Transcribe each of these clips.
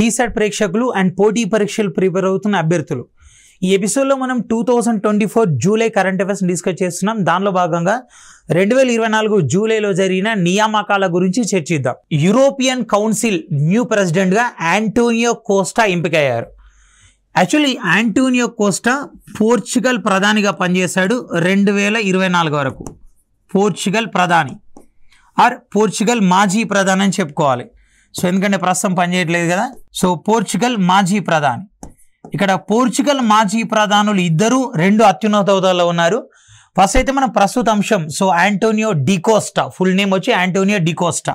టీసెట్ ప్రేక్షకులు అండ్ పోటీ పరీక్షలు ప్రిపేర్ అవుతున్న అభ్యర్థులు, ఈ ఎపిసోడ్లో మనం 2024 జూలై కరెంట్ అఫైర్స్ డిస్కస్ చేస్తున్నాం. దానిలో భాగంగా 2024 జూలైలో జరిగిన నియామకాల గురించి చర్చిద్దాం. యూరోపియన్ కౌన్సిల్ న్యూ ప్రెసిడెంట్గా యాంటోనియో కోస్టా ఎంపికయ్యారు. యాక్చువల్లీ యాంటోనియో కోస్టా పోర్చుగల్ ప్రధానిగా పనిచేశాడు 2024 వరకు. పోర్చుగల్ ప్రధాని ఆర్ పోర్చుగల్ మాజీ ప్రధాని అని చెప్పుకోవాలి. సో ఎందుకంటే ప్రస్తుతం పనిచేయట్లేదు కదా. సో పోర్చుగల్ మాజీ ప్రధాని. ఇక్కడ పోర్చుగల్ మాజీ ప్రధానులు ఇద్దరు 2 అత్యున్నత హోదాలో ఉన్నారు. ఫస్ట్ అయితే మన ప్రస్తుత అంశం. So Antonio D'Costa, full name వచ్చి యాంటోనియో డికోస్టా.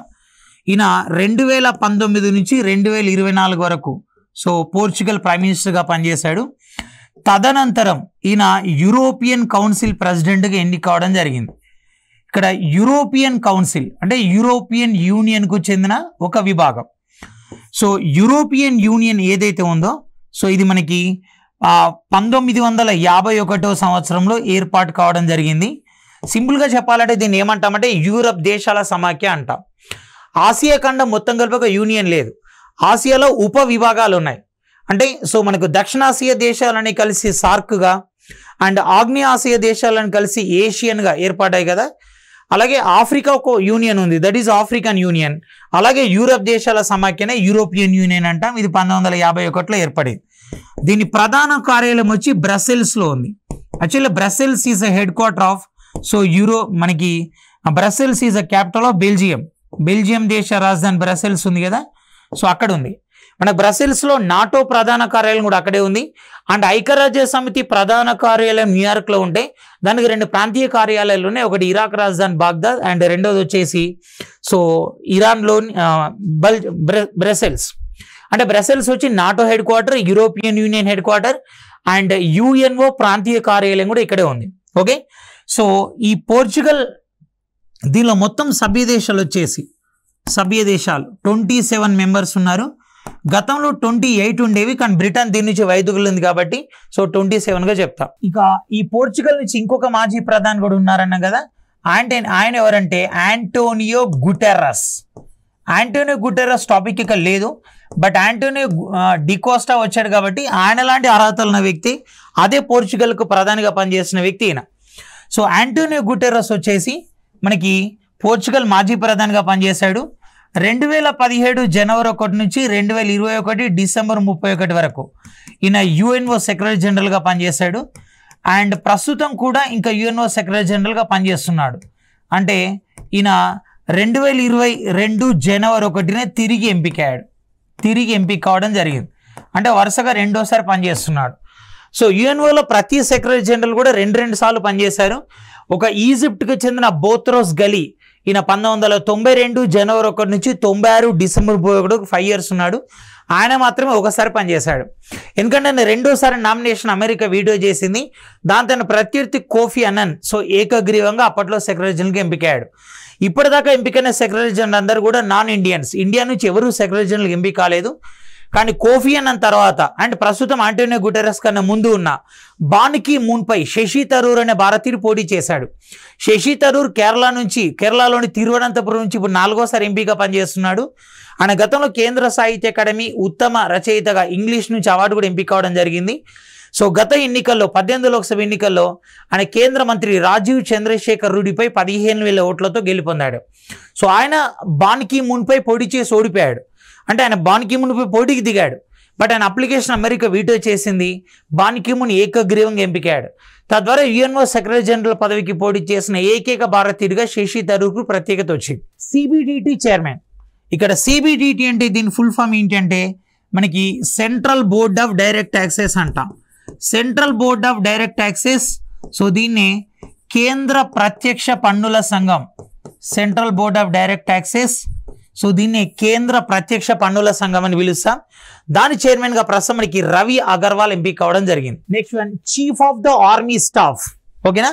ఈయన 2019 నుంచి 2024 వరకు సో పోర్చుగల్ ప్రైమ్ మినిస్టర్గా పనిచేశాడు. తదనంతరం ఈయన యూరోపియన్ కౌన్సిల్ ప్రెసిడెంట్గా ఎన్నిక కావడం జరిగింది. ఇక్కడ యూరోపియన్ కౌన్సిల్ అంటే యూరోపియన్ యూనియన్కు చెందిన ఒక విభాగం. సో యూరోపియన్ యూనియన్ ఏదైతే ఉందో సో ఇది మనకి 1951 సంవత్సరంలో ఏర్పాటు కావడం జరిగింది. సింపుల్గా చెప్పాలంటే దీన్ని ఏమంటామంటే యూరప్ దేశాల సమాఖ్య అంటాం. ఆసియా ఖండం మొత్తం కలిపి ఒక యూనియన్ లేదు. ఆసియాలో ఉప విభాగాలు ఉన్నాయి. అంటే సో మనకు దక్షిణాసియా దేశాలని కలిసి సార్క్గా అండ్ ఆగ్నేయ ఆసియా దేశాలను కలిసి ఏషియన్గా ఏర్పడ్డాయి కదా. అలాగే ఆఫ్రికా ఒక యూనియన్ ఉంది, దట్ ఈస్ ఆఫ్రికన్ యూనియన్. అలాగే యూరప్ దేశాల సమాఖ్యనే యూరోపియన్ యూనియన్ అంటాం. ఇది 1951లో ఏర్పడింది. దీని ప్రధాన కార్యాలయం వచ్చి బ్రసెల్స్లో ఉంది. Actually Brussels is a headquarter of so మనకి Brussels is a capital of Belgium. Belgium దేశ రాజధాని బ్రసెల్స్ ఉంది కదా. సో అక్కడ ఉంది. మన బ్రసెల్స్లో నాటో ప్రధాన కార్యాలయం కూడా అక్కడే ఉంది. అండ్ ఐక్యరాజ్య సమితి ప్రధాన కార్యాలయం న్యూయార్క్లో ఉంటే దానికి 2 ప్రాంతీయ కార్యాలయాలు ఉన్నాయి. ఒకటి ఇరాక్ రాజధాని బాగ్దాద్ అండ్ రెండోది వచ్చేసి సో ఇరాన్లోని బ్రసెల్స్. అంటే బ్రసెల్స్ వచ్చి NATO head quarter, European union head quarter and UNO ప్రాంతీయ కార్యాలయం కూడా ఇక్కడే ఉంది. ఓకే. సో ఈ పోర్చుగల్ దీనిలో మొత్తం సభ్య దేశాలు వచ్చేసి 27 మెంబర్స్ ఉన్నారు. గతంలో 28 ఉండేవి, కానీ బ్రిటన్ దీని నుంచి వైదొలింది కాబట్టి సో 27గా చెప్తాం. ఇక ఈ పోర్చుగల్ నుంచి ఇంకొక మాజీ ప్రధాని కూడా ఉన్నారన్న కదా. ఆయన ఎవరంటే Antonio Guterres. Antonio Guterres topic ఇక లేదు, బట్ యాంటోనియో డికోస్టా వచ్చాడు కాబట్టి ఆయన లాంటి అర్హతలు ఉన్న వ్యక్తి, అదే పోర్చుగల్కు ప్రధానిగా పనిచేసిన వ్యక్తి ఈయన. సో యాంటోనియో గుటెర్రస్ వచ్చేసి మనకి పోర్చుగల్ మాజీ ప్రధానిగా పనిచేశాడు 2017 జనవరి 1 నుంచి 2021 డిసెంబర్ 31 వరకు. ఈయన యుఎన్ఓ సెక్రటరీ జనరల్గా పనిచేశాడు అండ్ ప్రస్తుతం కూడా ఇంకా యుఎన్ఓ సెక్రటరీ జనరల్గా పనిచేస్తున్నాడు. అంటే ఈయన 2022 జనవరి 1నే తిరిగి ఎంపిక కావడం జరిగింది. అంటే వరుసగా 2వ సారి పనిచేస్తున్నాడు. సో యుఎన్ఓలో ప్రతి సెక్రటరీ జనరల్ కూడా 2 సార్లు పనిచేశారు. ఒక ఈజిప్ట్కి చెందిన బోత్రోస్ గలీ, ఈయన 1992 జనవరి 1 నుంచి 96 డిసెంబర్ 31 5 ఇయర్స్ ఉన్నాడు. ఆయన మాత్రమే ఒకసారి పనిచేశాడు. ఎందుకంటే ఆయన 2వసారి నామినేషన్ అమెరికా వీడియో చేసింది. దాంతో ఆయన ప్రత్యర్థి కోఫీ అన్నన్ సో ఏకగ్రీవంగా అప్పట్లో సెక్రటరీ జనరల్గా ఎంపికయ్యాడు. ఇప్పటిదాకా ఎంపికైన సెక్రటరీ జనరల్ అందరూ కూడా నాన్ ఇండియన్స్. ఇండియా నుంచి ఎవరు సెక్రటరీ జనరల్ ఎంపిక కాలేదు. కానీ కోఫీ అన్నన్ తర్వాత అండ్ ప్రస్తుతం యాంటోనియో గుటెరస్ కన్నా ముందు ఉన్న బాన్ కీ మూన్ పై శశి థరూర్ అనే భారతీయుడు పోటీ చేశాడు. శశి థరూర్ కేరళలోని తిరువనంతపురం నుంచి ఇప్పుడు 4వసారి ఎంపీగా పనిచేస్తున్నాడు. ఆయన గతంలో కేంద్ర సాహిత్య అకాడమీ ఉత్తమ రచయితగా ఇంగ్లీష్ నుంచి అవార్డు కూడా ఎంపిక కావడం జరిగింది. సో గత ఎన్నికల్లో 18 లోక్సభ ఎన్నికల్లో ఆయన కేంద్ర మంత్రి రాజీవ్ చంద్రశేఖర్ రెడ్డిపై 15,000 ఓట్లతో గెలుపొందాడు. సో ఆయన బాన్ కీ మూన్ పై పోటీ చేసి ఓడిపోయాడు. అంటే ఆయన బాన్ కీ మూన్ పై పోటీకి దిగాడు, బట్ ఆయన అప్లికేషన్ అమెరికా వీటో చేసింది. బాన్ కీ మూన్ ఏకగ్రీవంగా ఎంపికయ్యాడు. తద్వారా యుఎన్ఓ సెక్రటరీ జనరల్ పదవికి పోటీ చేసిన ఏకైక భారతీయుడిగా శశి థరూర్కు ప్రత్యేకత వచ్చింది. CBDT chairman. ఇక్కడ సిబిడిటి అంటే దీని ఫుల్ ఫామ్ ఏంటంటే మనకి central board of direct taxes అంటాం. Central board of direct taxes. So దీన్నే కేంద్ర ప్రత్యక్ష పన్నుల సంఘం, central board of direct taxes. So దీన్ని కేంద్ర ప్రత్యక్ష పన్నుల సంఘం అని పిలుస్తాం. దాని చైర్మన్గా ప్రస్తుతం మనకి రవి అగర్వాల్ ఎంపిక కావడం జరిగింది. Next one, chief of the army staff. ఓకేనా.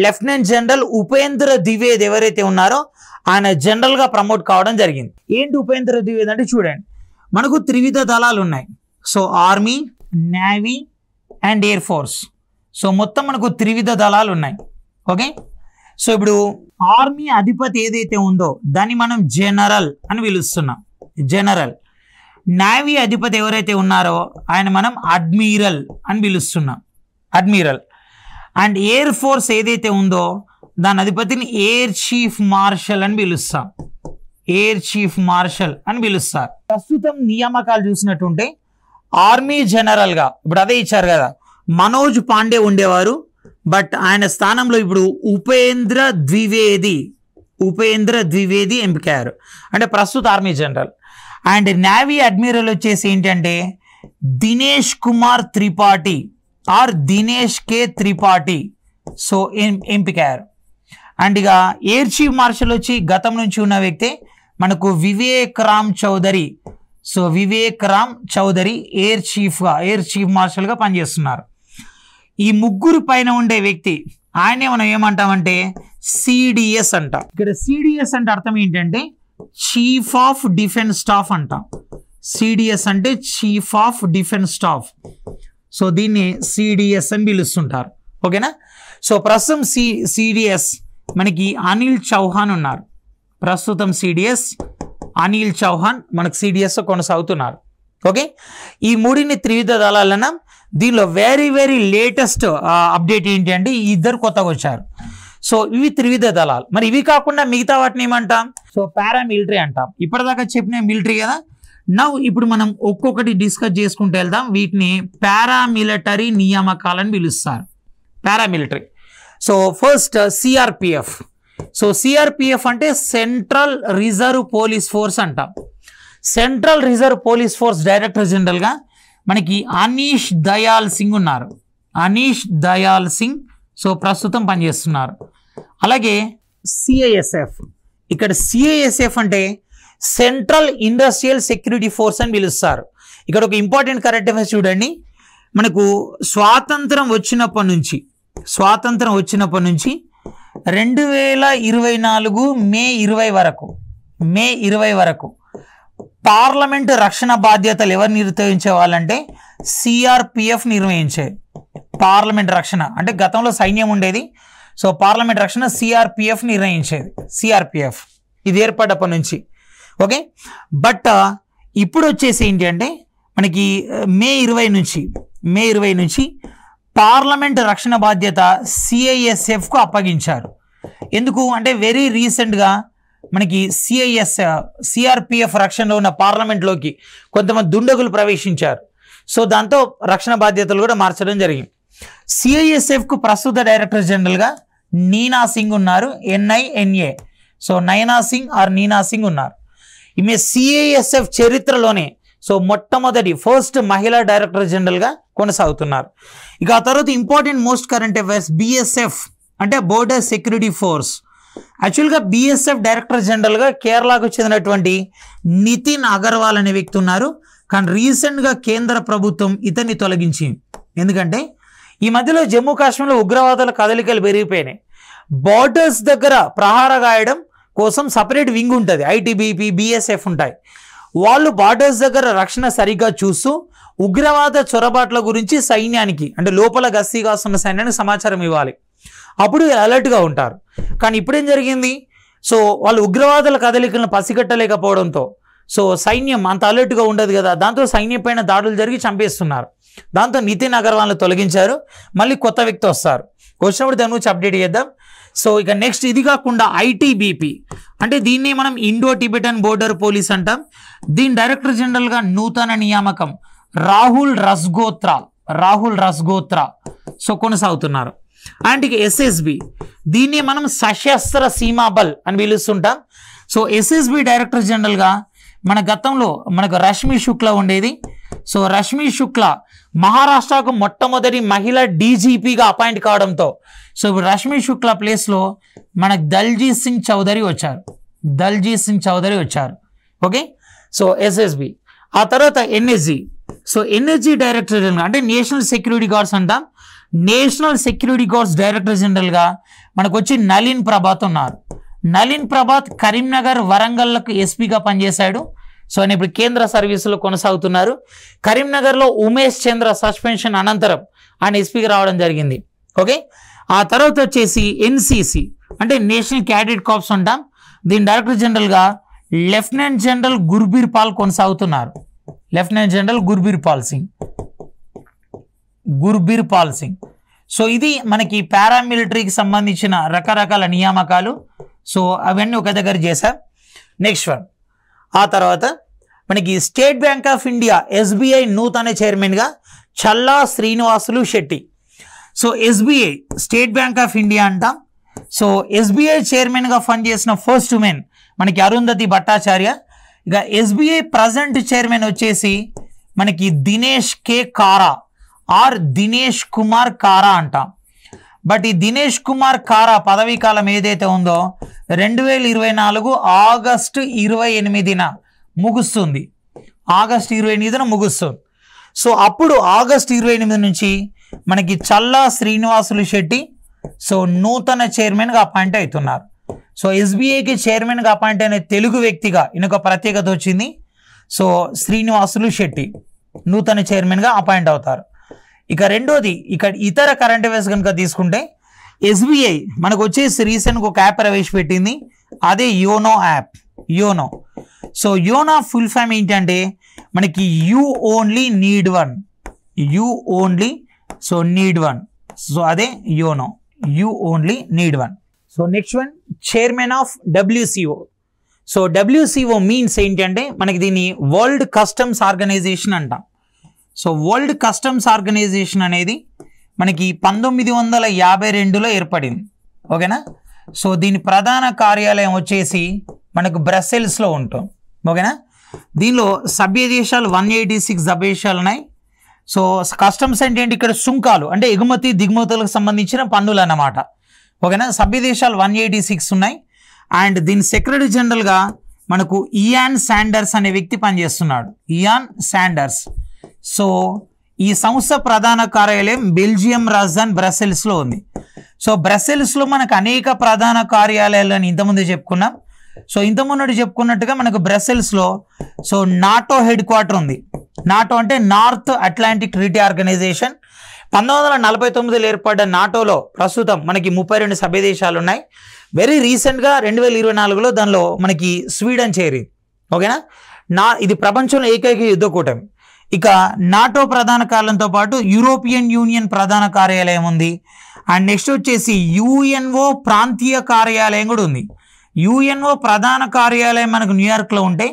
లెఫ్టినెంట్ జనరల్ ఉపేంద్ర ద్వివేది ఎవరైతే ఉన్నారో ఆయన జనరల్గా ప్రమోట్ కావడం జరిగింది. ఏంటి ఉపేంద్ర ద్వివేది అంటే చూడండి, మనకు త్రివిధ దళాలు ఉన్నాయి. So army, navy and air force. So మొత్తం మనకు త్రివిధ దళాలు ఉన్నాయి. ఓకే. సో ఇప్పుడు ఆర్మీ అధిపతి ఏదైతే ఉందో దాన్ని మనం జనరల్ అని పిలుస్తున్నాం. జనరల్ నేవీ అధిపతి ఎవరైతే ఉన్నారో ఆయన మనం అడ్మిరల్ అని పిలుస్తున్నాం, అడ్మిరల్. అండ్ ఎయిర్ ఫోర్స్ ఏదైతే ఉందో దాని అధిపతిని ఎయిర్ చీఫ్ మార్షల్ అని పిలుస్తాం, ఎయిర్ చీఫ్ మార్షల్ అని పిలుస్తారు. ప్రస్తుతం నియామకాలు చూసినట్టుంటే ఆర్మీ జనరల్గా ఇప్పుడు అదే ఇచ్చారు కదా, మనోజ్ పాండే ఉండేవారు, బట్ ఆయన స్థానంలో ఇప్పుడు ఉపేంద్ర ద్వివేది ఎంపికయ్యారు, అంటే ప్రస్తుత army general. And navy admiral వచ్చేసి ఏంటంటే Dinesh Kumar Tripathi or Dinesh K Tripathi, so ఎంపికయ్యారు. అండ్ ఇక ఎయిర్ చీఫ్ మార్షల్ వచ్చి గతం నుంచి ఉన్న వ్యక్తి మనకు Vivek Ram Chaudhary. So Vivek Ram Chaudhary air chief మార్షల్గా పనిచేస్తున్నారు. ఈ ముగ్గురు పైన ఉండే వ్యక్తి ఆయనే మనం ఏమంటామంటే సిడిఎస్ అంటాం. ఇక్కడ సిడిఎస్ అంటే అర్థం ఏంటంటే చీఫ్ ఆఫ్ డిఫెన్స్ స్టాఫ్ అంటాం. సిడిఎస్ అంటే chief of defence staff. So దీన్ని సిడిఎస్ అని పిలుస్తుంటారు. ఓకేనా. సో ప్రస్తుతం సిడిఎస్ మనకి అనిల్ చౌహాన్ ఉన్నారు. ప్రస్తుతం సిడిఎస్ అనిల్ చౌహాన్ మనకు సిడిఎస్ కొనసాగుతున్నారు. ఓకే. ఈ మూడిని త్రివిధ దళాలన దీనిలో వెరీ వెరీ లేటెస్ట్ అప్డేట్ ఏంటి అంటే ఇద్దరు కొత్తగా వచ్చారు. సో ఇవి త్రివిధ దళాలు. మరి ఇవి కాకుండా మిగతా వాటిని ఏమంటాం? సో పారామిలిటరీ అంటాం. ఇప్పటిదాకా చెప్పిన మిలిటరీ కదా. ఇప్పుడు మనం ఒక్కొక్కటి డిస్కస్ చేసుకుంటూ వెళ్దాం. వీటిని పారామిలిటరీ నియామకాలని పిలుస్తారు, paramilitary. So first CRPF. So CRPF అంటే సెంట్రల్ రిజర్వ్ పోలీస్ ఫోర్స్ అంటాం. Central reserve police force director జనరల్గా మనకి అనీష్ దయాల్ సింగ్ ఉన్నారు. అనీష్ దయాల్ సింగ్ సో ప్రస్తుతం పనిచేస్తున్నారు. అలాగే సిఐఎస్ఎఫ్. ఇక్కడ సిఐఎస్ఎఫ్ అంటే సెంట్రల్ ఇండస్ట్రియల్ సెక్యూరిటీ ఫోర్స్ అని పిలుస్తారు. ఇక్కడ ఒక ఇంపార్టెంట్ కరెంట్ అఫైర్స్ చూడండి. మనకు స్వాతంత్రం వచ్చినప్పటి నుంచి 2024 మే 20 వరకు పార్లమెంట్ రక్షణ బాధ్యతలు ఎవరు నిర్వహించే వాళ్ళంటే సిఆర్పిఎఫ్ నిర్వహించేది. పార్లమెంట్ రక్షణ అంటే గతంలో సైన్యం ఉండేది. సో పార్లమెంట్ రక్షణ సిఆర్పిఎఫ్ నిర్వహించేది. సిఆర్పిఎఫ్ ఇది ఏర్పడ్డప్పటి నుంచి. ఓకే. బట్ ఇప్పుడు వచ్చేసి ఏంటి అంటే మనకి మే 20 నుంచి పార్లమెంట్ రక్షణ బాధ్యత సిఐఎస్ఎఫ్కు అప్పగించారు. ఎందుకు అంటే వెరీ రీసెంట్గా మనకి సిఆర్పిఎఫ్ రక్షణలో ఉన్న పార్లమెంట్లోకి కొంతమంది దుండగులు ప్రవేశించారు. సో దాంతో రక్షణ బాధ్యతలు కూడా మార్చడం జరిగింది. సిఐఎస్ఎఫ్కు ప్రస్తుత డైరెక్టర్ జనరల్గా నీనా సింగ్ ఉన్నారు, NINA. So Nayana Singh or Nina Singh ఉన్నారు. ఈమె సిఐఎస్ఎఫ్ చరిత్రలోనే సో మొట్టమొదటి ఫస్ట్ మహిళా డైరెక్టర్ జనరల్గా కొనసాగుతున్నారు. ఇక ఆ తర్వాత important most current affairs BSF అంటే బోర్డర్ సెక్యూరిటీ ఫోర్స్. యాక్చువల్గా BSF డైరెక్టర్ జనరల్గా కేరళకు చెందినటువంటి నితిన్ అగర్వాల్ అనే వ్యక్తి ఉన్నారు. కానీ రీసెంట్గా కేంద్ర ప్రభుత్వం ఇతన్ని తొలగించింది. ఎందుకంటే ఈ మధ్యలో జమ్మూ కాశ్మీర్లో ఉగ్రవాదుల కదలికలు పెరిగిపోయినాయి. బార్డర్స్ దగ్గర ప్రహార గాయడం కోసం సపరేట్ వింగ్ ఉంటుంది, ITBP BSF ఉంటాయి. వాళ్ళు బార్డర్స్ దగ్గర రక్షణ సరిగ్గా చూస్తూ ఉగ్రవాద చొరబాట్ల గురించి సైన్యానికి అంటే లోపల గస్తీ కాస్తున్న సైన్యానికి సమాచారం ఇవ్వాలి. అప్పుడు అలర్ట్గా ఉంటారు. కానీ ఇప్పుడేం జరిగింది? సో వాళ్ళు ఉగ్రవాదుల కదలికలను పసిగట్టలేకపోవడంతో సో సైన్యం అంత అలర్ట్గా ఉండదు కదా, దాంతో సైన్యం పైన దాడులు జరిగి చంపేస్తున్నారు. దాంతో నితిన్ అగర్వాల్ని తొలగించారు. మళ్ళీ కొత్త వ్యక్తి వస్తారు, వచ్చినప్పుడు దాని గురించి అప్డేట్ చేద్దాం. సో ఇక నెక్స్ట్ ఇది కాకుండా ITBP అంటే దీన్ని మనం ఇండో టిబెటన్ బోర్డర్ పోలీస్ అంటాం. దీని డైరెక్టర్ జనరల్గా నూతన నియామకం రాహుల్ రస్గోత్రా సో కొనసాగుతున్నారు. అండ్ ఇక SSB దీన్ని మనం సశస్త్ర సీమా బల్ అని పిలుస్తుంటాం. సో SSB డైరెక్టర్ జనరల్గా మన గతంలో మనకు రష్మి శుక్లా ఉండేది. సో రష్మి శుక్లా మహారాష్ట్రకు మొట్టమొదటి మహిళా DGPగా అపాయింట్ కావడంతో సో ఇప్పుడు రష్మి శుక్లా ప్లేస్లో మనకు దల్జీత్ సింగ్ చౌదరి వచ్చారు. ఓకే. సో SSB ఆ తర్వాత NSG. So NSG director general అంటే నేషనల్ సెక్యూరిటీ గార్డ్స్ అంటాం. నేషనల్ సెక్యూరిటీ గార్డ్స్ డైరెక్టర్ జనరల్గా మనకు వచ్చి నలిన్ ప్రభాత్ ఉన్నారు. నలిన్ ప్రభాత్ కరీంనగర్ వరంగల్లకు SPగా పనిచేశాడు. సో ఆయన ఇప్పుడు కేంద్ర సర్వీసులో కొనసాగుతున్నారు. కరీంనగర్లో ఉమేష్ చంద్ర సస్పెన్షన్ అనంతరం ఆయన SPగా రావడం జరిగింది. ఓకే. ఆ తర్వాత వచ్చేసి NCC అంటే నేషనల్ క్యాడెట్ కార్ప్స్ అంటాం. దీని డైరెక్టర్ జనరల్గా లెఫ్టినెంట్ జనరల్ గుర్బీర్ పాల్ కొనసాగుతున్నారు. Lieutenant general Gurbir Pal Singh. So ఇది మనకి పారామిలిటరీకి సంబంధించిన రకరకాల నియామకాలు. సో అవన్నీ ఒక దగ్గర చేశాం. నెక్స్ట్ వన్, ఆ తర్వాత మనకి State Bank of India SBI నూతన చైర్మన్గా Challa Srinivasulu Setty. So SBI State Bank of India అంటాం. సో SBI చైర్మన్గా పనిచేసిన ఫస్ట్ ఉమెన్ మనకి అరుంధతి భట్టాచార్య. ఇక SBI ప్రజెంట్ చైర్మన్ వచ్చేసి మనకి దినేష్ కే కారా ఆర్ దినేష్ కుమార్ కారా అంటాం. బట్ ఈ దినేష్ కుమార్ కారా పదవీ కాలం ఏదైతే ఉందో 2024 ఆగస్టు 28న ముగుస్తుంది. సో అప్పుడు ఆగస్టు 28 నుంచి మనకి చల్లా శ్రీనివాసులు శెట్టి సో నూతన చైర్మన్గా అపాయింట్ అవుతున్నారు. సో SBIకి చైర్మన్గా అపాయింట్ అయిన తెలుగు వ్యక్తిగా ఈయనొక ప్రత్యేకత వచ్చింది. సో శ్రీనివాసులు శెట్టి నూతన చైర్మన్గా అపాయింట్ అవుతారు. ఇక రెండోది, ఇక్కడ ఇతర కరెంట్ అఫైర్స్ కనుక తీసుకుంటే SBI మనకు వచ్చేసి రీసెంట్గా ఒక యాప్ ప్రవేశపెట్టింది, అదే YONO app. So YONO full form ఏంటంటే మనకి you only need one. So అదే YONO, you only need one. So next one, chairman of WCO. So WCO means ఏంటంటే మనకి దీన్ని వరల్డ్ కస్టమ్స్ ఆర్గనైజేషన్ అంటాం. సో వరల్డ్ కస్టమ్స్ ఆర్గనైజేషన్ అనేది మనకి 1952లో ఏర్పడింది. ఓకేనా. సో దీని ప్రధాన కార్యాలయం వచ్చేసి మనకు బ్రసెల్స్లో ఉంటుంది. ఓకేనా. దీనిలో సభ్య దేశాలు 186 సభ్య దేశాలు ఉన్నాయి. సో కస్టమ్స్ అంటే ఏంటి, ఇక్కడ సుంకాలు అంటే ఎగుమతి దిగుమతులకు సంబంధించిన పన్నులు అన్నమాట. ఓకేనా. సభ్య దేశాలు 186 ఉన్నాయి. అండ్ దీని సెక్రటరీ జనరల్గా మనకు ఇయాన్ శాండర్స్ అనే వ్యక్తి పనిచేస్తున్నాడు. సో ఈ సంస్థ ప్రధాన కార్యాలయం బెల్జియం రాజధాని బ్రసెల్స్లో ఉంది. సో బ్రసెల్స్లో మనకు అనేక ప్రధాన కార్యాలయాలను ఇంతకుముందు చెప్పుకున్నాం. సో ఇంతకుముందు చెప్పుకున్నట్టుగా మనకు బ్రసెల్స్లో సో నాటో హెడ్ క్వార్టర్ ఉంది. నాటో అంటే నార్త్ అట్లాంటిక్ ట్రీటీ ఆర్గనైజేషన్. 1949లో ఏర్పడ్డ నాటోలో ప్రస్తుతం మనకి 32 సభ్య దేశాలు ఉన్నాయి. వెరీ రీసెంట్గా 2024లో దానిలో మనకి స్వీడన్ చేరింది. ఓకేనా. ఇది ప్రపంచంలో ఏకైక యుద్ధ కూటమి. ఇక నాటో ప్రధాన కార్యాలయంతో పాటు యూరోపియన్ యూనియన్ ప్రధాన కార్యాలయం ఉంది. అండ్ నెక్స్ట్ వచ్చేసి UNO ప్రాంతీయ కార్యాలయం కూడా ఉంది. UNO ప్రధాన కార్యాలయం మనకు న్యూయార్క్లో ఉంటాయి.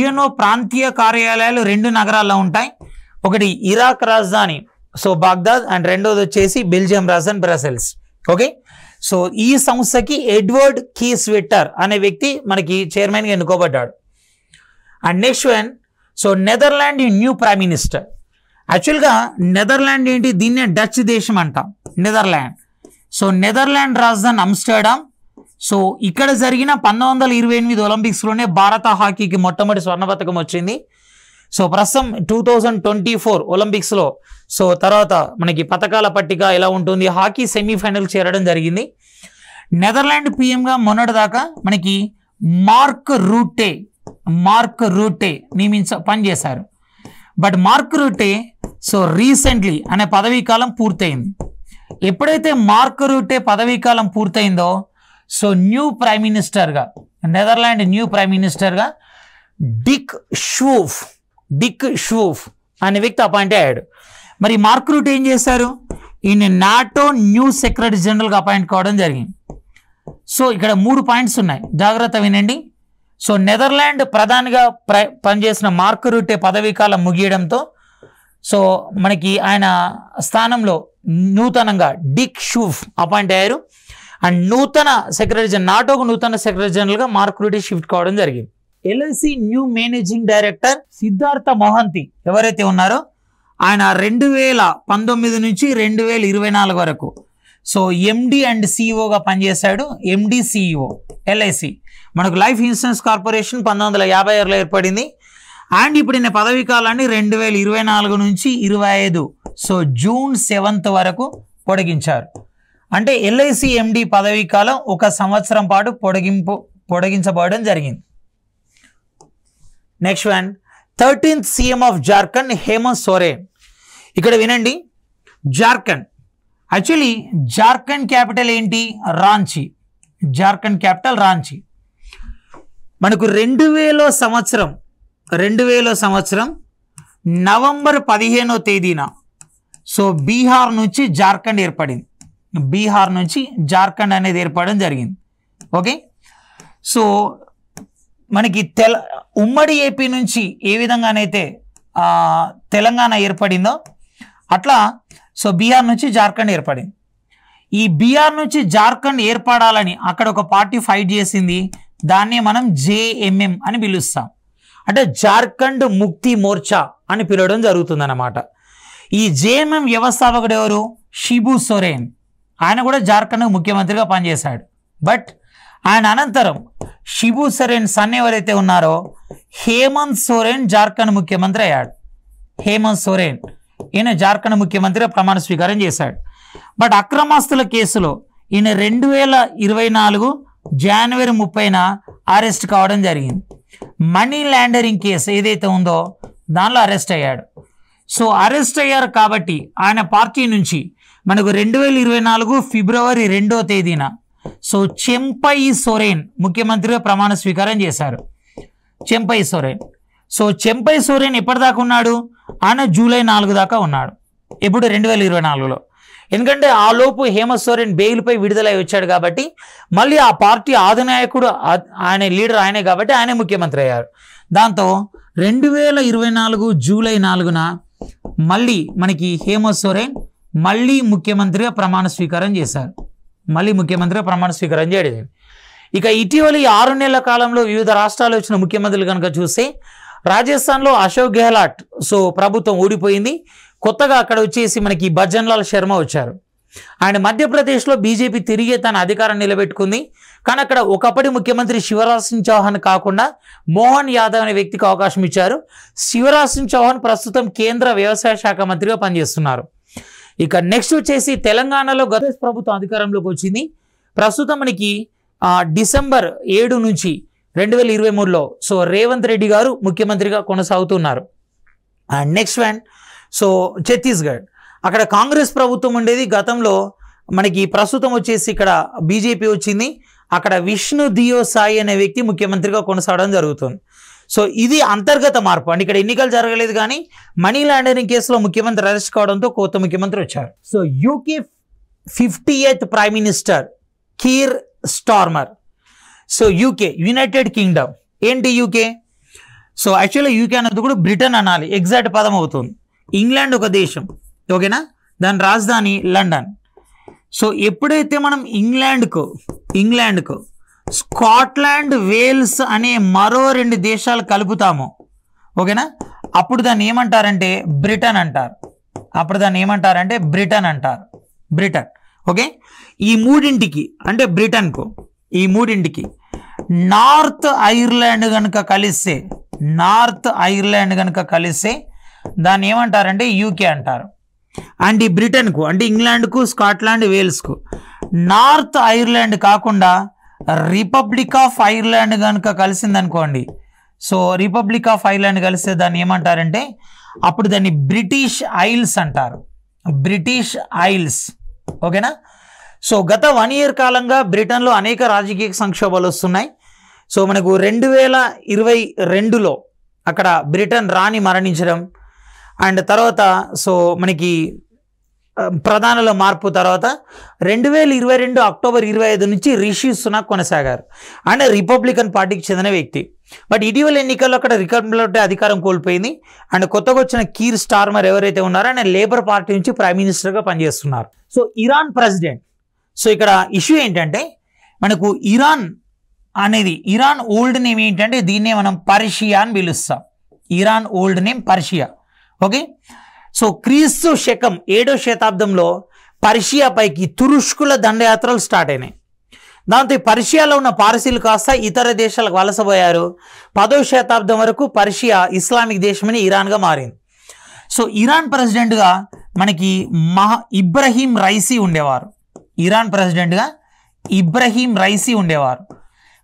UNO ప్రాంతీయ కార్యాలయాలు 2 నగరాల్లో ఉంటాయి. ఒకటి ఇరాక్ రాజధాని సో బాగ్దాద్, అండ్ రెండోది వచ్చేసి బెల్జియం రాజధాని బ్రసెల్స్. ఓకే. సో ఈ సంస్థకి ఎడ్వర్డ్ కీస్వెట్టర్ అనే వ్యక్తి మనకి చైర్మన్గా ఎన్నుకోబడ్డాడు. And next one, so Netherland new prime minister. యాక్చువల్గా నెదర్లాండ్ ఏంటి, దీన్నే డచ్ దేశం అంటాం నెదర్లాండ్. సో నెదర్లాండ్ రాజధాని ఆమ్స్టర్డామ్. సో ఇక్కడ జరిగిన 1928 ఒలింపిక్స్లోనే భారత హాకీకి మొట్టమొదటి స్వర్ణ పథకం వచ్చింది. సో ప్రస్తుతం 2024 ఒలింపిక్స్లో సో తర్వాత మనకి పథకాల పట్టిక ఎలా ఉంటుంది, హాకీ సెమీఫైనల్ చేరడం జరిగింది. నెదర్లాండ్ పిఎంగా మొన్నటిదాకా మనకి మార్క్ రూటే పనిచేశారు. బట్ మార్క్ రూటే సో రీసెంట్లీ అనే పదవీ కాలం పూర్తయింది. ఎప్పుడైతే మార్క్ రూటే పదవీ కాలం పూర్తయిందో సో న్యూ ప్రైమ్ మినిస్టర్గా నెదర్లాండ్ న్యూ ప్రైమ్ మినిస్టర్గా డిక్ షూఫ్ అనే వ్యక్తి అపాయింట్ అయ్యాడు. మరి మార్క్ రూటే ఏం చేశారు, ఈయన నాటో న్యూ సెక్రటరీ జనరల్గా అపాయింట్ కావడం జరిగింది. సో ఇక్కడ 3 పాయింట్స్ ఉన్నాయి, జాగ్రత్త వినండి. సో నెదర్లాండ్ ప్రధానిగా పనిచేసిన మార్క్ రూటే పదవీ కాలం ముగియడంతో సో మనకి ఆయన స్థానంలో నూతనంగా డిక్ షూఫ్ అపాయింట్ అయ్యారు. అండ్ నాటోకు నూతన సెక్రటరీ జనరల్గా మార్క్ రూటే షిఫ్ట్ కావడం జరిగింది. LIC new managing director Siddhartha Mohanty ఎవరైతే ఉన్నారో ఆయన 2019 నుంచి 2024 వరకు సో MD అండ్ CEOగా పనిచేశాడు. MD CEO LIC మనకు లైఫ్ ఇన్సూరెన్స్ కార్పొరేషన్ 1956లో ఏర్పడింది. అండ్ ఇప్పుడు ఈయన పదవీ కాలాన్ని 2024 నుంచి 25 సో జూన్ 7 వరకు పొడిగించారు. అంటే LIC MD పదవీ కాలం 1 సంవత్సరం పాటు పొడిగించబడడం జరిగింది. Next one, 13th CM of Jharkhand Hemant Soren. ఇక్కడ వినండి, జార్ఖండ్ యాక్చువల్లీ జార్ఖండ్ క్యాపిటల్ ఏంటి, రాంచీ. జార్ఖండ్ క్యాపిటల్ రాంచీ. మనకు 2000 సంవత్సరం నవంబర్ 15వ తేదీన సో బీహార్ నుంచి జార్ఖండ్ ఏర్పడింది. బీహార్ నుంచి జార్ఖండ్ అనేది ఏర్పడడం జరిగింది. ఓకే, సో మనకి ఉమ్మడి ఏపీ నుంచి ఏ విధంగానైతే తెలంగాణ ఏర్పడిందో అట్లా సో బీహార్ నుంచి జార్ఖండ్ ఏర్పడింది. ఈ బీహార్ నుంచి జార్ఖండ్ ఏర్పడాలని అక్కడ ఒక పార్టీ ఫైట్ చేసింది. దాన్నే మనం జేఎంఎం అని పిలుస్తాం, అంటే జార్ఖండ్ ముక్తి మోర్చా అని పిలవడం జరుగుతుంది అన్నమాట. ఈ జేఎంఎం వ్యవస్థాపకుడు ఎవరు? షిబు సోరెన్. ఆయన కూడా జార్ఖండ్ ముఖ్యమంత్రిగా పనిచేశాడు. బట్ ఆయన అనంతరం షిబు సోరెన్ సన్ ఎవరైతే ఉన్నారో హేమంత్ సోరెన్ జార్ఖండ్ ముఖ్యమంత్రి అయ్యాడు. హేమంత్ సోరెన్ ఈయన జార్ఖండ్ ముఖ్యమంత్రిగా ప్రమాణ స్వీకారం చేశాడు. బట్ అక్రమాస్తుల కేసులో ఈయన 2024 జనవరి 30న అరెస్ట్ కావడం జరిగింది. మనీ లాండరింగ్ కేసు ఏదైతే ఉందో దానిలో అరెస్ట్ అయ్యాడు. సో అరెస్ట్ అయ్యారు కాబట్టి ఆయన పార్టీ నుంచి మనకు 2024 ఫిబ్రవరి 2వ తేదీన సో చెంపై సోరెన్ ముఖ్యమంత్రిగా ప్రమాణ స్వీకారం చేశారు. చెంపై సోరెన్. సో చెంపై సోరెన్ ఎప్పటిదాకా ఉన్నాడు? ఆయన జూలై 4 దాకా ఉన్నాడు. ఇప్పుడు 2024లో. ఎందుకంటే ఆ లోపు హేమంత్ సోరెన్ బెయిల్పై విడుదలై వచ్చాడు కాబట్టి మళ్ళీ ఆ పార్టీ అధినాయకుడు ఆయన లీడర్ ఆయనే కాబట్టి ఆయనే ముఖ్యమంత్రి అయ్యారు. దాంతో 2024 జూలై 4న మళ్ళీ మనకి హేమంత్ సోరెన్ మళ్ళీ ముఖ్యమంత్రిగా ప్రమాణ స్వీకారం చేశారు. మళ్ళీ ముఖ్యమంత్రిగా ప్రమాణ స్వీకారం చేయడం. ఇక ఇటీవలి 6 నెలల కాలంలో వివిధ రాష్ట్రాల్లో వచ్చిన ముఖ్యమంత్రులు కనుక చూస్తే రాజస్థాన్లో అశోక్ గెహ్లాట్ సో ప్రభుత్వం ఊడిపోయింది. కొత్తగా అక్కడ వచ్చేసి మనకి భజన్లాల్ శర్మ వచ్చారు. ఆయన మధ్యప్రదేశ్లో బీజేపీ తిరిగి తన అధికారం నిలబెట్టుకుంది. కానీ అక్కడ ఒకప్పటి ముఖ్యమంత్రి శివరాజ్ సింగ్ చౌహాన్ కాకుండా మోహన్ యాదవ్ అనే వ్యక్తికి అవకాశం ఇచ్చారు. శివరాజ్ సింగ్ చౌహాన్ ప్రస్తుతం కేంద్ర వ్యవసాయ శాఖ మంత్రిగా పనిచేస్తున్నారు. ఇక నెక్స్ట్ వచ్చేసి తెలంగాణలో గత ప్రభుత్వం అధికారంలోకి వచ్చింది. ప్రస్తుతం మనకి డిసెంబర్ 7 నుంచి 2023లో సో రేవంత్ రెడ్డి గారు ముఖ్యమంత్రిగా కొనసాగుతున్నారు. And next one so Chhattisgarh. అక్కడ కాంగ్రెస్ ప్రభుత్వం ఉండేది. గతంలో మనకి ప్రస్తుతం వచ్చేసి ఇక్కడ బీజేపీ వచ్చింది. అక్కడ విష్ణు దియో సాయి అనే వ్యక్తి ముఖ్యమంత్రిగా కొనసాగడం జరుగుతుంది. సో ఇది అంతర్గత మార్పు. అంటే ఇక్కడ ఎన్నికలు జరగలేదు కానీ మనీ లాండరింగ్ కేసులో ముఖ్యమంత్రి అరెస్ట్ కావడంతో కొత్త ముఖ్యమంత్రి వచ్చారు. So UK 50th prime minister Keir Starmer. So UK United Kingdom. ఏంటి యూకే? సో యాక్చువల్గా యూకే అన్నది కూడా బ్రిటన్ అనాలి, ఎగ్జాక్ట్ పదం అవుతుంది. ఇంగ్లాండ్ ఒక దేశం, ఓకేనా, దాని రాజధాని లండన్. సో ఎప్పుడైతే మనం ఇంగ్లాండ్కు స్కాట్లాండ్ వేల్స్ అనే మరో 2 దేశాలు కలుపుతామో, ఓకేనా, అప్పుడు దాన్ని ఏమంటారంటే బ్రిటన్ అంటారు. బ్రిటన్. ఓకే, ఈ మూడింటికి అంటే బ్రిటన్కు ఈ మూడింటికి నార్త్ ఐర్లాండ్ కనుక కలిస్తే దాన్ని ఏమంటారంటే యూకే అంటారు. అండ్ ఈ బ్రిటన్కు అంటే ఇంగ్లాండ్కు స్కాట్లాండ్ వేల్స్కు నార్త్ ఐర్లాండ్ కాకుండా రిపబ్లిక్ ఆఫ్ ఐర్లాండ్ కనుక కలిసిందనుకోండి, సో రిపబ్లిక్ ఆఫ్ ఐర్లాండ్ కలిస్తే దాన్ని ఏమంటారంటే అప్పుడు దాన్ని బ్రిటిష్ ఐల్స్ అంటారు. ఓకేనా. సో గత 1 year కాలంగా బ్రిటన్లో అనేక రాజకీయ సంక్షోభాలు వస్తున్నాయి. సో మనకు 2022లో అక్కడ బ్రిటన్ రాణి మరణించడం అండ్ తర్వాత సో మనకి ప్రధానుల మార్పు తర్వాత 2022 అక్టోబర్ 25 నుంచి రిషి సునాక్ కొనసాగారు. ఆయన రిపబ్లికన్ పార్టీకి చెందిన వ్యక్తి. బట్ ఇటీవల ఎన్నికల్లో అక్కడ రిపబ్లికన్ అధికారం కోల్పోయింది. అండ్ కొత్తగా వచ్చిన కీర్ స్టార్మర్ ఎవరైతే ఉన్నారో ఆయన లేబర్ పార్టీ నుంచి ప్రైమ్ మినిస్టర్గా పనిచేస్తున్నారు. So Iran president. సో ఇక్కడ ఇష్యూ ఏంటంటే మనకు ఇరాన్ ఓల్డ్ నేమ్ ఏంటంటే దీన్నే మనం పర్షియా అని పిలుస్తాం. Iran old name Persia. Okay. So క్రీస్తు శకం 7వ శతాబ్దంలో పర్షియా పైకి తురుష్కుల దండయాత్రలు స్టార్ట్ అయినాయి. దాంతో పర్షియాలో ఉన్న పారసీలు కాస్త ఇతర దేశాలకు వలసపోయారు. 10వ శతాబ్దం వరకు పర్షియా ఇస్లామిక్ దేశమని ఇరాన్గా మారింది. సో ఇరాన్ ప్రెసిడెంట్గా మనకి ఇబ్రహీం రైసీ ఉండేవారు.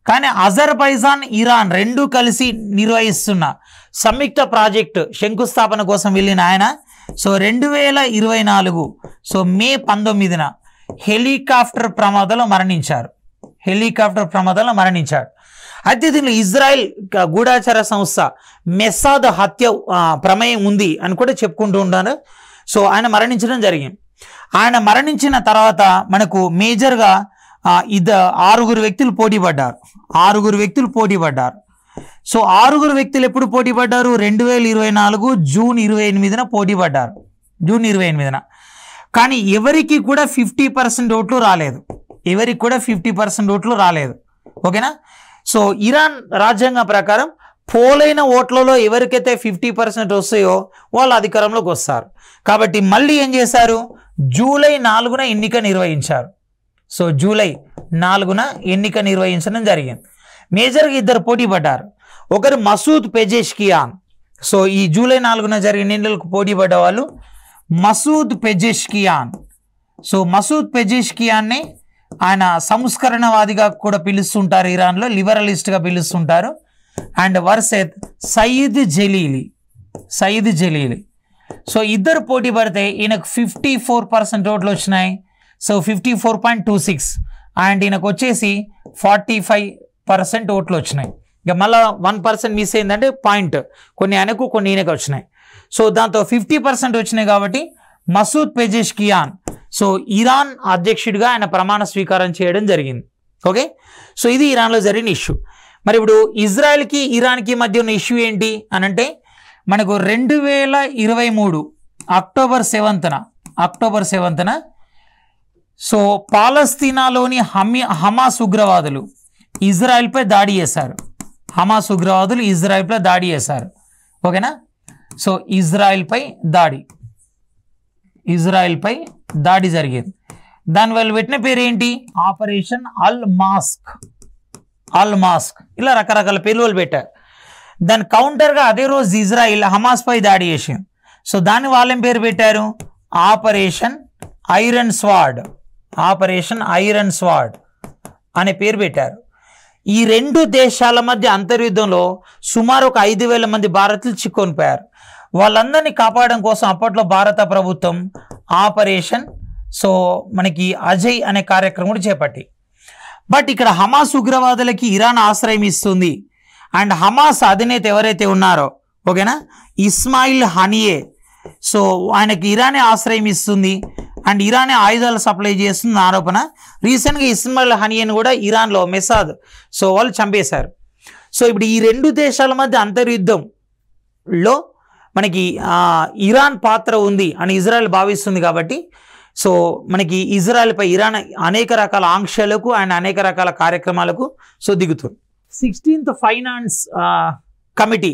కానీ అజర్బైజాన్ ఇరాన్ రెండు కలిసి నిర్వహిస్తున్న సంయుక్త ప్రాజెక్టు శంకుస్థాపన కోసం వెళ్ళిన ఆయన సో 2024 సో మే 19న హెలికాప్టర్ ప్రమాదంలో మరణించాడు. అయితే దీనిలో ఇజ్రాయెల్ గూఢాచార సంస్థ మెస్సాద్ హత్య ప్రమేయం ఉంది అని కూడా చెప్పుకుంటూ ఉంటారు. సో ఆయన మరణించడం జరిగింది. ఆయన మరణించిన తర్వాత మనకు మేజర్గా 6 వ్యక్తులు పోటీ పడ్డారు. 6 వ్యక్తులు పోటీ పడ్డారు. సో 6 వ్యక్తులు ఎప్పుడు పోటీ పడ్డారు? 2024 జూన్ 28న పోటీ పడ్డారు. జూన్ 28న. కానీ ఎవరికి కూడా 50% ఓట్లు రాలేదు. ఎవరికి కూడా 50% ఓట్లు రాలేదు. ఓకేనా? సో ఇరాన్ రాజ్యాంగం ప్రకారం పోలైన ఓట్లలో ఎవరికైతే 50% వస్తాయో వాళ్ళు అధికారంలోకి వస్తారు. కాబట్టి మళ్ళీ ఏం చేశారు? జూలై 4న ఎన్నిక నిర్వహించారు. సో జూలై 4న ఎన్నిక నిర్వహించడం జరిగింది. మేజర్గా 2 పోటీ పడ్డారు. ఒకరు మసూద్ పెజెష్కియాన్. సో ఈ జూలై 4న జరిగిన ఎన్నికలకు పోటీ పడ్డ వాళ్ళు మసూద్ పెజెష్కియాన్. సో మసూద్ పెజెష్కియాన్ని ఆయన సంస్కరణవాదిగా కూడా పిలుస్తుంటారు, ఇరాన్లో లిబరలిస్ట్గా పిలుస్తుంటారు. అండ్ వర్సెత్ సయీద్ జలీలి. సో 2 పోటీ పడితే ఈయనకు 54% ఓట్లు వచ్చినాయి. సో 54.26 అండ్ ఈయనకు వచ్చేసి 45% ఓట్లు వచ్చినాయి. ఇక మళ్ళీ 1% మిస్ అయిందంటే పాయింట్, కొన్ని ఆయనకు కొన్ని ఈయనకు వచ్చినాయి. సో దాంతో 50% వచ్చినాయి. కాబట్టి మసూద్ పెజెష్కియాన్ సో ఇరాన్ అధ్యక్షుడిగా ఆయన ప్రమాణ స్వీకారం చేయడం జరిగింది. ఓకే, సో ఇది ఇరాన్లో జరిగిన ఇష్యూ. మరి ఇప్పుడు ఇజ్రాయెల్కి ఇరాన్కి మధ్య ఉన్న ఇష్యూ ఏంటి అని అంటే మనకు 2023 అక్టోబర్ 7న సో పాలస్తీనాలోని హమాస్ ఉగ్రవాదులు ఇజ్రాయెల్పై దాడి చేశారు. హమాస్ ఉగ్రవాదులు ఇజ్రాయెల్పై దాడి చేశారు. ఓకేనా? సో ఇజ్రాయెల్పై దాడి జరిగింది. దానివల్ల పెట్టిన పేరు ఏంటి? ఆపరేషన్ అల్ మాస్క్. ఇలా రకరకాల పేర్లు పెట్టారు. దాని కౌంటర్గా అదే రోజు ఇజ్రాయిల్ హమాస్పై దాడి చేసింది. సో దాన్ని వాళ్ళేం పేరు పెట్టారు? ఆపరేషన్ ఐరన్ స్వార్డ్ అనే పేరు పెట్టారు. ఈ 2 దేశాల మధ్య అంతర్యుద్ధంలో సుమారు ఒక 5,000 మంది భారతీయులు చిక్కుకొనిపోయారు. వాళ్ళందరినీ కాపాడడం కోసం అప్పట్లో భారత ప్రభుత్వం ఆపరేషన్ సో మనకి అజయ్ అనే కార్యక్రమం కూడా చేపట్టి. బట్ ఇక్కడ హమాస్ ఉగ్రవాదులకి ఇరాన్ ఆశ్రయం ఇస్తుంది. అండ్ హమాస్ అధినేత ఎవరైతే ఉన్నారో ఓకేనా ఇస్మాయిల్ హనియే సో ఆయనకి ఇరానే ఆశ్రయం ఇస్తుంది అండ్ ఇరానే ఆయుధాలు సప్లై చేస్తుంది ఆరోపణ. రీసెంట్గా ఇస్మాయిల్ హనియేని కూడా ఇరాన్లో మెసాద్ సో వాళ్ళు చంపేశారు. సో ఇప్పుడు ఈ 2 దేశాల మధ్య అంతర్యుద్ధంలో మనకి ఇరాన్ పాత్ర ఉంది అని ఇజ్రాయెల్ భావిస్తుంది. కాబట్టి సో మనకి ఇజ్రాయెల్పై ఇరాన్ అనేక రకాల ఆంక్షలకు అండ్ అనేక రకాల కార్యక్రమాలకు సో దిగుతుంది. 16th ఫైనాన్స్ కమిటీ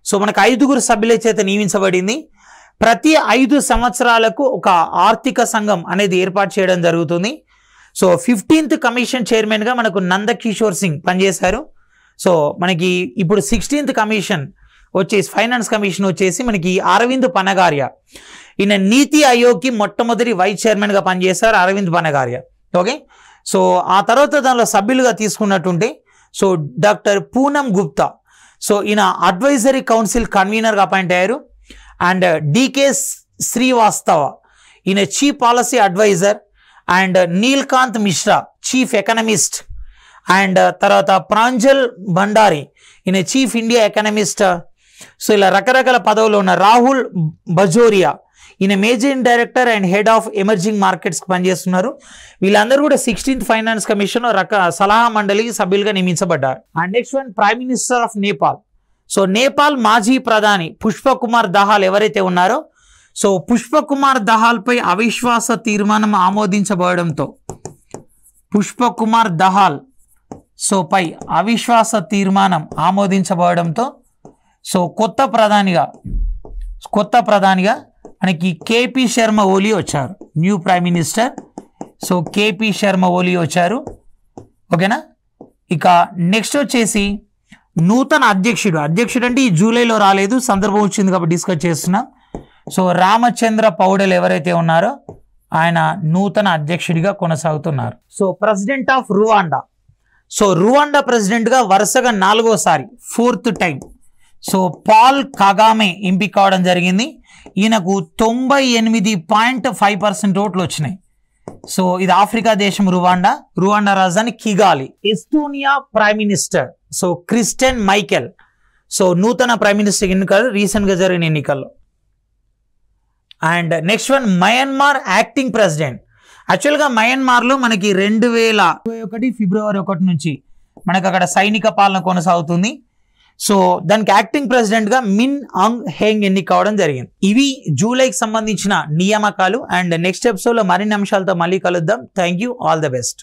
సో మనకు 5 సభ్యుల చేత నియమించబడింది. ప్రతి 5 సంవత్సరాలకు ఒక ఆర్థిక సంఘం అనేది ఏర్పాటు చేయడం జరుగుతుంది. సో 15th కమిషన్ చైర్మన్గా మనకు నందకిషోర్ సింగ్ పనిచేశారు. సో మనకి ఇప్పుడు 16th కమిషన్ వచ్చేసి ఫైనాన్స్ కమిషన్ వచ్చేసి మనకి అరవింద్ పనగారియా. ఈయన నీతి ఆయోగ్కి మొట్టమొదటి వైస్ చైర్మన్గా పనిచేశారు అరవింద్ పనగారియా. ఓకే, సో ఆ తర్వాత దానిలో సభ్యులుగా తీసుకున్నట్టుంటే so doctor Poonam Gupta so ఈయన అడ్వైజరీ కౌన్సిల్ కన్వీనర్గా అపాయింట్ అయ్యారు. అండ్ డికే శ్రీవాస్తవ ఈయన chief policy adviser. And Neelkanth Mishra chief economist. And తర్వాత ప్రాంజల్ భండారి ఈయన చీఫ్ ఇండియా ఎకనమిస్ట్. సో ఇలా రకరకాల పదవులు ఉన్న రాహుల్ బజోరియా ఈయన managing director and head of emerging మార్కెట్స్కి పనిచేస్తున్నారు. వీళ్ళందరూ కూడా 16th ఫైనాన్స్ కమిషన్ సలహా మండలికి సభ్యులుగా నియమించబడ్డారు. And next one prime minister of Nepal. So Nepal మాజీ ప్రధాని పుష్పకుమార్ దహాల్ ఎవరైతే ఉన్నారో సో పుష్పకుమార్ దహాల్పై అవిశ్వాస తీర్మానం ఆమోదించబడడంతో పుష్పకుమార్ దహాల్ సో పై అవిశ్వాస తీర్మానం ఆమోదించబడడంతో సో కొత్త ప్రధానిగా మనకి కేపీ శర్మ ఓలీ వచ్చారు. New prime minister so KP Sharma Oli వచ్చారు. ఓకేనా? ఇక నెక్స్ట్ వచ్చేసి నూతన అధ్యక్షుడు అంటే ఈ జూలైలో రాలేదు, సందర్భం వచ్చింది కాబట్టి డిస్కస్ చేస్తున్నాం. సో రామచంద్ర పౌడల్ ఎవరైతే ఉన్నారో ఆయన నూతన అధ్యక్షుడిగా కొనసాగుతున్నారు. So president of Rwanda. So Rwanda ప్రెసిడెంట్గా వరుసగా 4వ సారి 4th టైం సో పాల్ కగామే ఎంపిక కావడం జరిగింది. ఈయనకు 98.5% ఓట్లు వచ్చినాయి. సో ఇది ఆఫ్రికా దేశం రువాండా. రువాండా రాజధాని కిగాలి. Estonia prime minister so Christian Michael. So నూతన ప్రైమ్ మినిస్టర్ ఎన్నికలు రీసెంట్ గా జరిగిన ఎన్నికల్లో. And next one Myanmar acting president. యాక్చువల్గా మయన్మార్లో మనకి 2021 ఫిబ్రవరి 1 నుంచి మనకు అక్కడ సైనిక పాలన కొనసాగుతుంది. సో దానికి యాక్టింగ్ ప్రెసిడెంట్ గా మిన్ ఆంగ్ హెంగ్ ఎన్నిక కావడం జరిగింది. ఇవి జూలైకి సంబంధించిన నియామకాలు. అండ్ నెక్స్ట్ ఎపిసోడ్ లో మరిన్ని అంశాలతో మళ్ళీ కలుద్దాం. Thank you. All the best.